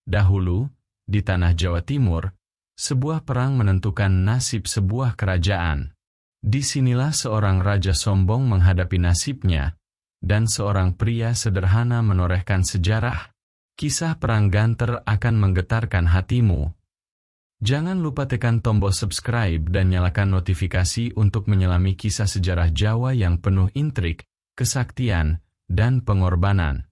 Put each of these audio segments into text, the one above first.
Dahulu, di tanah Jawa Timur, sebuah perang menentukan nasib sebuah kerajaan. Disinilah seorang raja sombong menghadapi nasibnya, dan seorang pria sederhana menorehkan sejarah. Kisah perang Ganter akan menggetarkan hatimu. Jangan lupa tekan tombol subscribe dan nyalakan notifikasi untuk menyelami kisah sejarah Jawa yang penuh intrik, kesaktian, dan pengorbanan.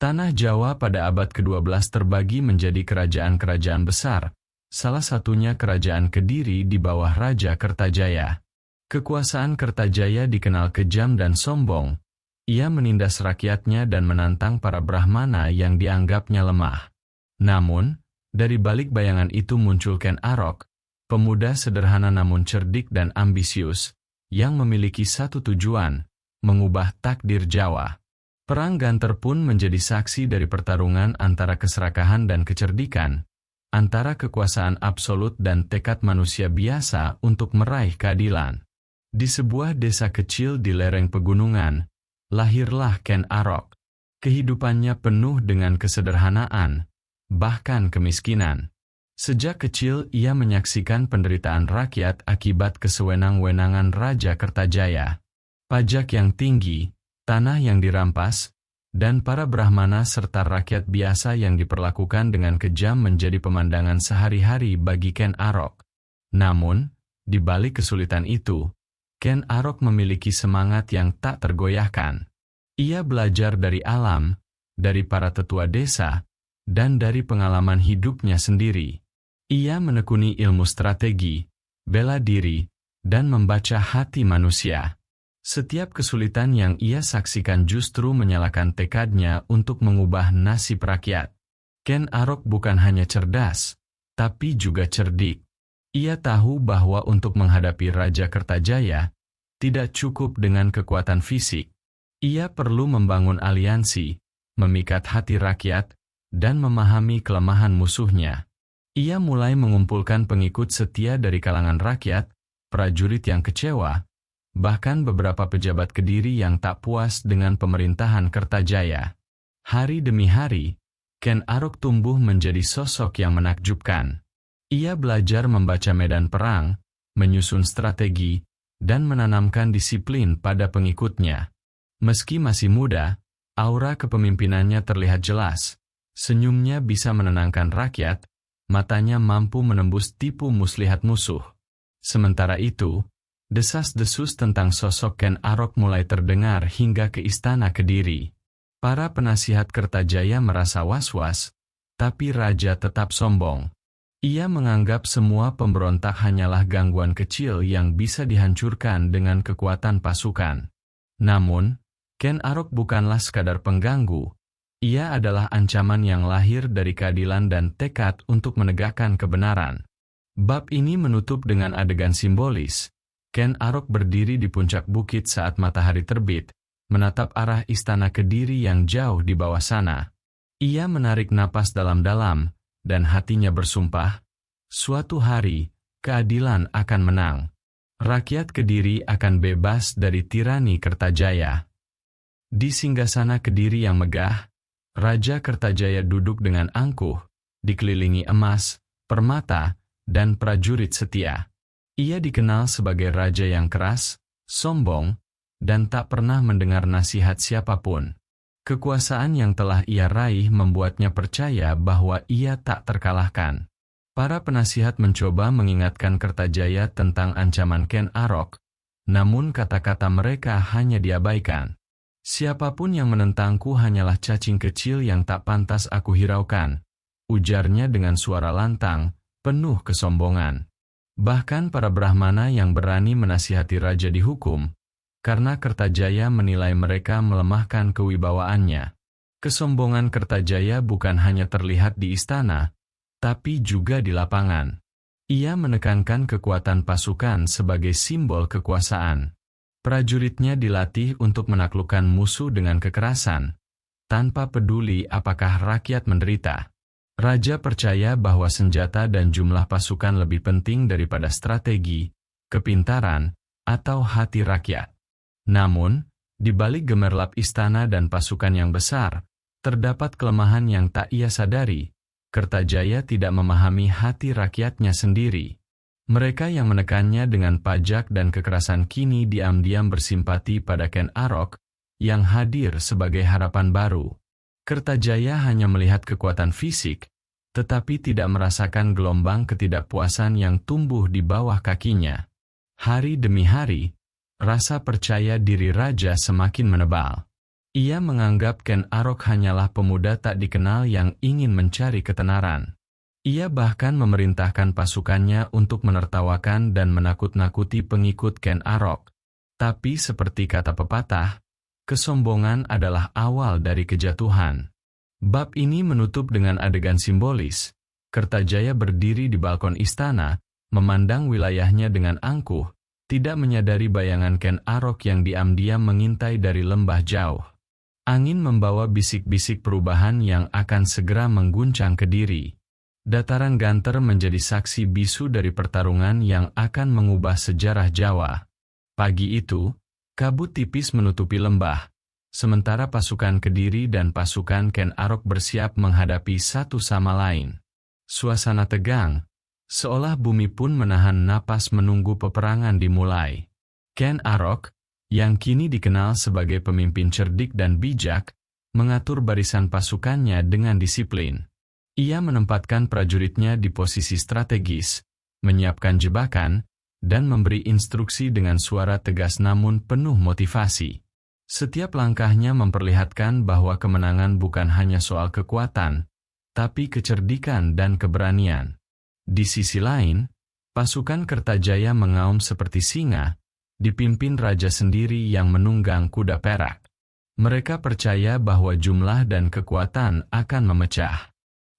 Tanah Jawa pada abad ke-12 terbagi menjadi kerajaan-kerajaan besar, salah satunya Kerajaan Kediri di bawah Raja Kertajaya. Kekuasaan Kertajaya dikenal kejam dan sombong. Ia menindas rakyatnya dan menantang para Brahmana yang dianggapnya lemah. Namun, dari balik bayangan itu muncul Ken Arok, pemuda sederhana namun cerdik dan ambisius, yang memiliki satu tujuan, mengubah takdir Jawa. Perang Ganter pun menjadi saksi dari pertarungan antara keserakahan dan kecerdikan, antara kekuasaan absolut dan tekad manusia biasa untuk meraih keadilan. Di sebuah desa kecil di lereng pegunungan, lahirlah Ken Arok. Kehidupannya penuh dengan kesederhanaan, bahkan kemiskinan. Sejak kecil ia menyaksikan penderitaan rakyat akibat kesewenang-wenangan Raja Kertajaya. Pajak yang tinggi, tanah yang dirampas, dan para Brahmana serta rakyat biasa yang diperlakukan dengan kejam menjadi pemandangan sehari-hari bagi Ken Arok. Namun, di balik kesulitan itu, Ken Arok memiliki semangat yang tak tergoyahkan. Ia belajar dari alam, dari para tetua desa, dan dari pengalaman hidupnya sendiri. Ia menekuni ilmu strategi, bela diri, dan membaca hati manusia. Setiap kesulitan yang ia saksikan justru menyalakan tekadnya untuk mengubah nasib rakyat. Ken Arok bukan hanya cerdas, tapi juga cerdik. Ia tahu bahwa untuk menghadapi Raja Kertajaya, tidak cukup dengan kekuatan fisik. Ia perlu membangun aliansi, memikat hati rakyat, dan memahami kelemahan musuhnya. Ia mulai mengumpulkan pengikut setia dari kalangan rakyat, prajurit yang kecewa, bahkan beberapa pejabat Kediri yang tak puas dengan pemerintahan Kertajaya. Hari demi hari, Ken Arok tumbuh menjadi sosok yang menakjubkan. Ia belajar membaca medan perang, menyusun strategi, dan menanamkan disiplin pada pengikutnya. Meski masih muda, aura kepemimpinannya terlihat jelas. Senyumnya bisa menenangkan rakyat, matanya mampu menembus tipu muslihat musuh. Sementara itu, desas-desus tentang sosok Ken Arok mulai terdengar hingga ke istana Kediri. Para penasihat Kertajaya merasa was-was, tapi raja tetap sombong. Ia menganggap semua pemberontak hanyalah gangguan kecil yang bisa dihancurkan dengan kekuatan pasukan. Namun, Ken Arok bukanlah sekadar pengganggu. Ia adalah ancaman yang lahir dari keadilan dan tekad untuk menegakkan kebenaran. Bab ini menutup dengan adegan simbolis. Ken Arok berdiri di puncak bukit saat matahari terbit, menatap arah istana Kediri yang jauh di bawah sana. Ia menarik napas dalam-dalam, dan hatinya bersumpah, suatu hari, keadilan akan menang. Rakyat Kediri akan bebas dari tirani Kertajaya. Di singgasana Kediri yang megah, Raja Kertajaya duduk dengan angkuh, dikelilingi emas, permata, dan prajurit setia. Ia dikenal sebagai raja yang keras, sombong, dan tak pernah mendengar nasihat siapapun. Kekuasaan yang telah ia raih membuatnya percaya bahwa ia tak terkalahkan. Para penasihat mencoba mengingatkan Kertajaya tentang ancaman Ken Arok, namun kata-kata mereka hanya diabaikan. Siapapun yang menentangku hanyalah cacing kecil yang tak pantas aku hiraukan, ujarnya dengan suara lantang, penuh kesombongan. Bahkan para Brahmana yang berani menasihati raja dihukum, karena Kertajaya menilai mereka melemahkan kewibawaannya. Kesombongan Kertajaya bukan hanya terlihat di istana, tapi juga di lapangan. Ia menekankan kekuatan pasukan sebagai simbol kekuasaan. Prajuritnya dilatih untuk menaklukkan musuh dengan kekerasan, tanpa peduli apakah rakyat menderita. Raja percaya bahwa senjata dan jumlah pasukan lebih penting daripada strategi, kepintaran, atau hati rakyat. Namun, di balik gemerlap istana dan pasukan yang besar, terdapat kelemahan yang tak ia sadari. Kertajaya tidak memahami hati rakyatnya sendiri. Mereka yang menekannya dengan pajak dan kekerasan kini diam-diam bersimpati pada Ken Arok, yang hadir sebagai harapan baru. Kertajaya hanya melihat kekuatan fisik, tetapi tidak merasakan gelombang ketidakpuasan yang tumbuh di bawah kakinya. Hari demi hari, rasa percaya diri raja semakin menebal. Ia menganggap Ken Arok hanyalah pemuda tak dikenal yang ingin mencari ketenaran. Ia bahkan memerintahkan pasukannya untuk menertawakan dan menakut-nakuti pengikut Ken Arok. Tapi seperti kata pepatah, kesombongan adalah awal dari kejatuhan. Bab ini menutup dengan adegan simbolis. Kertajaya berdiri di balkon istana, memandang wilayahnya dengan angkuh, tidak menyadari bayangan Ken Arok yang diam-diam mengintai dari lembah jauh. Angin membawa bisik-bisik perubahan yang akan segera mengguncang Kediri. Dataran Ganter menjadi saksi bisu dari pertarungan yang akan mengubah sejarah Jawa. Pagi itu, kabut tipis menutupi lembah, sementara pasukan Kediri dan pasukan Ken Arok bersiap menghadapi satu sama lain. Suasana tegang, seolah bumi pun menahan napas menunggu peperangan dimulai. Ken Arok, yang kini dikenal sebagai pemimpin cerdik dan bijak, mengatur barisan pasukannya dengan disiplin. Ia menempatkan prajuritnya di posisi strategis, menyiapkan jebakan, dan memberi instruksi dengan suara tegas namun penuh motivasi. Setiap langkahnya memperlihatkan bahwa kemenangan bukan hanya soal kekuatan, tapi kecerdikan dan keberanian. Di sisi lain, pasukan Kertajaya mengaum seperti singa, dipimpin raja sendiri yang menunggang kuda perak. Mereka percaya bahwa jumlah dan kekuatan akan memecah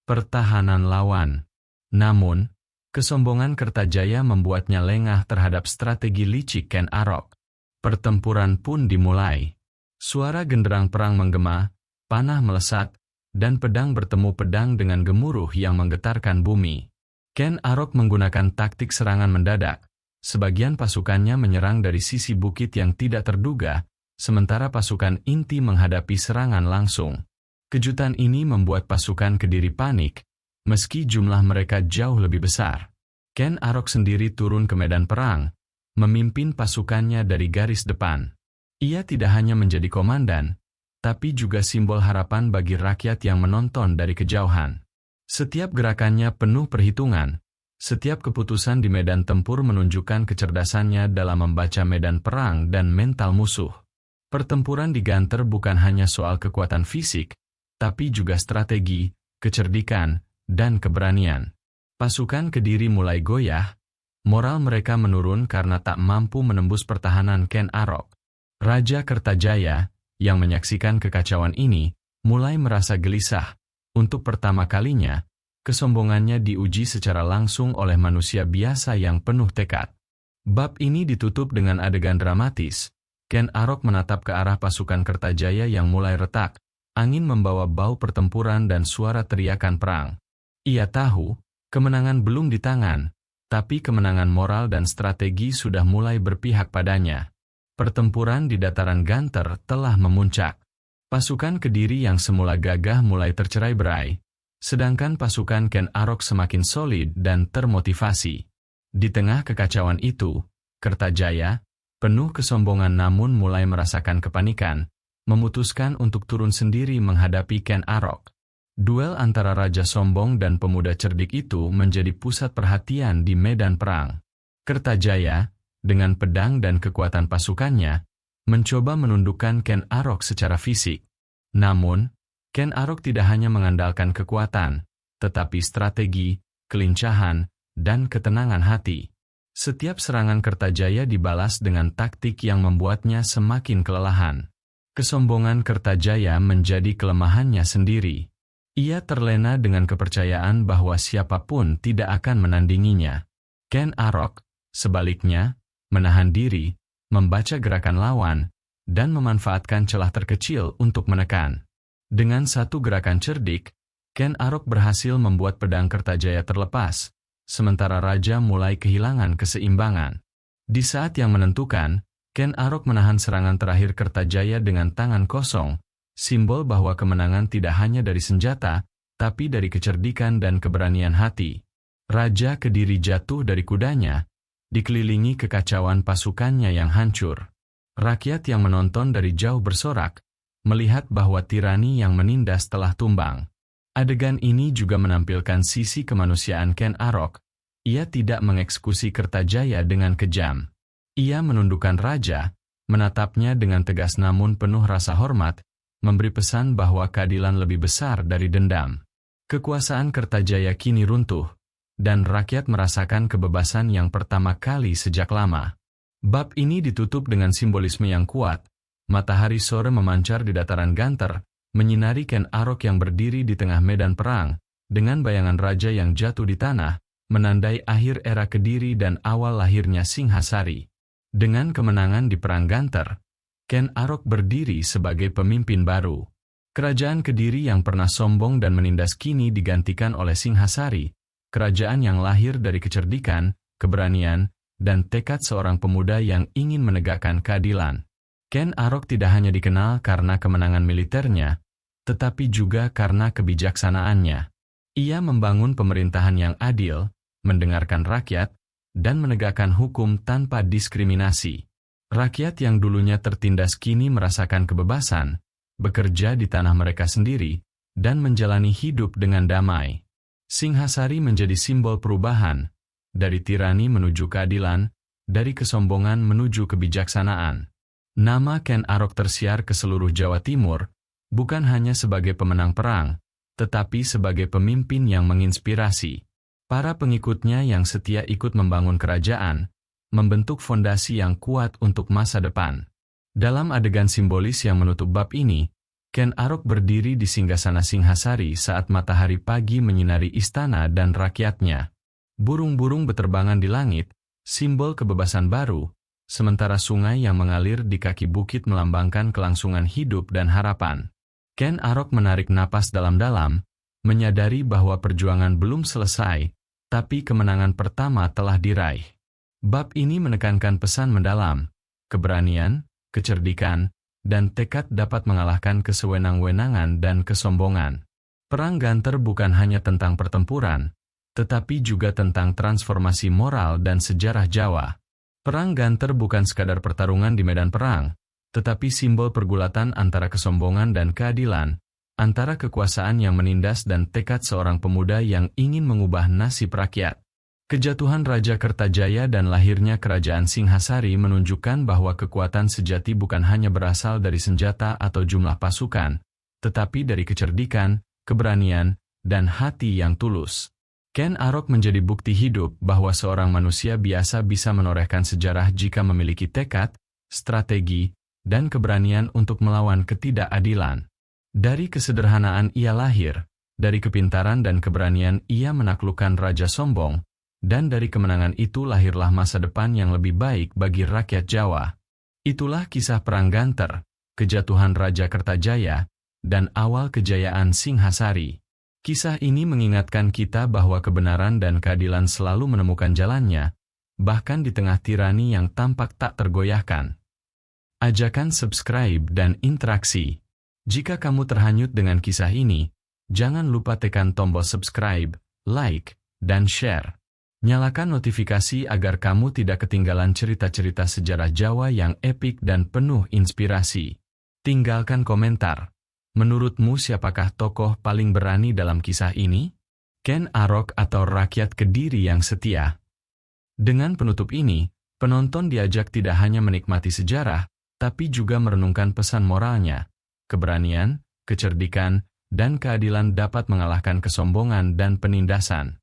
pertahanan lawan. Namun, kesombongan Kertajaya membuatnya lengah terhadap strategi licik Ken Arok. Pertempuran pun dimulai. Suara genderang perang menggema, panah melesat, dan pedang bertemu pedang dengan gemuruh yang menggetarkan bumi. Ken Arok menggunakan taktik serangan mendadak. Sebagian pasukannya menyerang dari sisi bukit yang tidak terduga, sementara pasukan inti menghadapi serangan langsung. Kejutan ini membuat pasukan Kediri panik, meski jumlah mereka jauh lebih besar. Ken Arok sendiri turun ke medan perang, memimpin pasukannya dari garis depan. Ia tidak hanya menjadi komandan, tapi juga simbol harapan bagi rakyat yang menonton dari kejauhan. Setiap gerakannya penuh perhitungan. Setiap keputusan di medan tempur menunjukkan kecerdasannya dalam membaca medan perang dan mental musuh. Pertempuran di Ganter bukan hanya soal kekuatan fisik, tapi juga strategi, kecerdikan, dan keberanian. Pasukan Kediri mulai goyah, moral mereka menurun karena tak mampu menembus pertahanan Ken Arok. Raja Kertajaya, yang menyaksikan kekacauan ini, mulai merasa gelisah. Untuk pertama kalinya, kesombongannya diuji secara langsung oleh manusia biasa yang penuh tekad. Bab ini ditutup dengan adegan dramatis. Ken Arok menatap ke arah pasukan Kertajaya yang mulai retak. Angin membawa bau pertempuran dan suara teriakan perang. Ia tahu, kemenangan belum di tangan, tapi kemenangan moral dan strategi sudah mulai berpihak padanya. Pertempuran di dataran Ganter telah memuncak. Pasukan Kediri yang semula gagah mulai tercerai-berai. Sedangkan pasukan Ken Arok semakin solid dan termotivasi. Di tengah kekacauan itu, Kertajaya, penuh kesombongan namun mulai merasakan kepanikan, memutuskan untuk turun sendiri menghadapi Ken Arok. Duel antara raja sombong dan pemuda cerdik itu menjadi pusat perhatian di medan perang. Kertajaya, dengan pedang dan kekuatan pasukannya, mencoba menundukkan Ken Arok secara fisik. Namun, Ken Arok tidak hanya mengandalkan kekuatan, tetapi strategi, kelincahan, dan ketenangan hati. Setiap serangan Kertajaya dibalas dengan taktik yang membuatnya semakin kelelahan. Kesombongan Kertajaya menjadi kelemahannya sendiri. Ia terlena dengan kepercayaan bahwa siapapun tidak akan menandinginya. Ken Arok, sebaliknya, menahan diri, membaca gerakan lawan, dan memanfaatkan celah terkecil untuk menekan. Dengan satu gerakan cerdik, Ken Arok berhasil membuat pedang Kertajaya terlepas, sementara raja mulai kehilangan keseimbangan. Di saat yang menentukan, Ken Arok menahan serangan terakhir Kertajaya dengan tangan kosong, simbol bahwa kemenangan tidak hanya dari senjata, tapi dari kecerdikan dan keberanian hati. Raja Kediri jatuh dari kudanya, dikelilingi kekacauan pasukannya yang hancur. Rakyat yang menonton dari jauh bersorak, melihat bahwa tirani yang menindas telah tumbang. Adegan ini juga menampilkan sisi kemanusiaan Ken Arok. Ia tidak mengeksekusi Kertajaya dengan kejam. Ia menundukkan raja, menatapnya dengan tegas namun penuh rasa hormat, memberi pesan bahwa keadilan lebih besar dari dendam. Kekuasaan Kertajaya kini runtuh, dan rakyat merasakan kebebasan yang pertama kali sejak lama. Bab ini ditutup dengan simbolisme yang kuat. Matahari sore memancar di dataran Ganter, menyinari Ken Arok yang berdiri di tengah medan perang, dengan bayangan raja yang jatuh di tanah, menandai akhir era Kediri dan awal lahirnya Singhasari. Dengan kemenangan di Perang Ganter, Ken Arok berdiri sebagai pemimpin baru. Kerajaan Kediri yang pernah sombong dan menindas kini digantikan oleh Singhasari, kerajaan yang lahir dari kecerdikan, keberanian, dan tekad seorang pemuda yang ingin menegakkan keadilan. Ken Arok tidak hanya dikenal karena kemenangan militernya, tetapi juga karena kebijaksanaannya. Ia membangun pemerintahan yang adil, mendengarkan rakyat, dan menegakkan hukum tanpa diskriminasi. Rakyat yang dulunya tertindas kini merasakan kebebasan, bekerja di tanah mereka sendiri, dan menjalani hidup dengan damai. Singhasari menjadi simbol perubahan, dari tirani menuju keadilan, dari kesombongan menuju kebijaksanaan. Nama Ken Arok tersiar ke seluruh Jawa Timur, bukan hanya sebagai pemenang perang, tetapi sebagai pemimpin yang menginspirasi. Para pengikutnya yang setia ikut membangun kerajaan, membentuk fondasi yang kuat untuk masa depan. Dalam adegan simbolis yang menutup bab ini, Ken Arok berdiri di singgasana Singhasari saat matahari pagi menyinari istana dan rakyatnya. Burung-burung beterbangan di langit, simbol kebebasan baru, sementara sungai yang mengalir di kaki bukit melambangkan kelangsungan hidup dan harapan. Ken Arok menarik napas dalam-dalam, menyadari bahwa perjuangan belum selesai, tapi kemenangan pertama telah diraih. Bab ini menekankan pesan mendalam, keberanian, kecerdikan, dan tekad dapat mengalahkan kesewenang-wenangan dan kesombongan. Perang Ganter bukan hanya tentang pertempuran, tetapi juga tentang transformasi moral dan sejarah Jawa. Perang Ganter bukan sekadar pertarungan di medan perang, tetapi simbol pergulatan antara kesombongan dan keadilan, antara kekuasaan yang menindas dan tekad seorang pemuda yang ingin mengubah nasib rakyat. Kejatuhan Raja Kertajaya dan lahirnya Kerajaan Singhasari menunjukkan bahwa kekuatan sejati bukan hanya berasal dari senjata atau jumlah pasukan, tetapi dari kecerdikan, keberanian, dan hati yang tulus. Ken Arok menjadi bukti hidup bahwa seorang manusia biasa bisa menorehkan sejarah jika memiliki tekad, strategi, dan keberanian untuk melawan ketidakadilan. Dari kesederhanaan ia lahir, dari kepintaran dan keberanian ia menaklukkan raja sombong, dan dari kemenangan itu lahirlah masa depan yang lebih baik bagi rakyat Jawa. Itulah kisah Perang Ganter, kejatuhan Raja Kertajaya, dan awal kejayaan Singhasari. Kisah ini mengingatkan kita bahwa kebenaran dan keadilan selalu menemukan jalannya, bahkan di tengah tirani yang tampak tak tergoyahkan. Ajakan subscribe dan interaksi. Jika kamu terhanyut dengan kisah ini, jangan lupa tekan tombol subscribe, like, dan share. Nyalakan notifikasi agar kamu tidak ketinggalan cerita-cerita sejarah Jawa yang epik dan penuh inspirasi. Tinggalkan komentar. Menurutmu siapakah tokoh paling berani dalam kisah ini? Ken Arok atau rakyat Kediri yang setia? Dengan penutup ini, penonton diajak tidak hanya menikmati sejarah, tapi juga merenungkan pesan moralnya. Keberanian, kecerdikan, dan keadilan dapat mengalahkan kesombongan dan penindasan.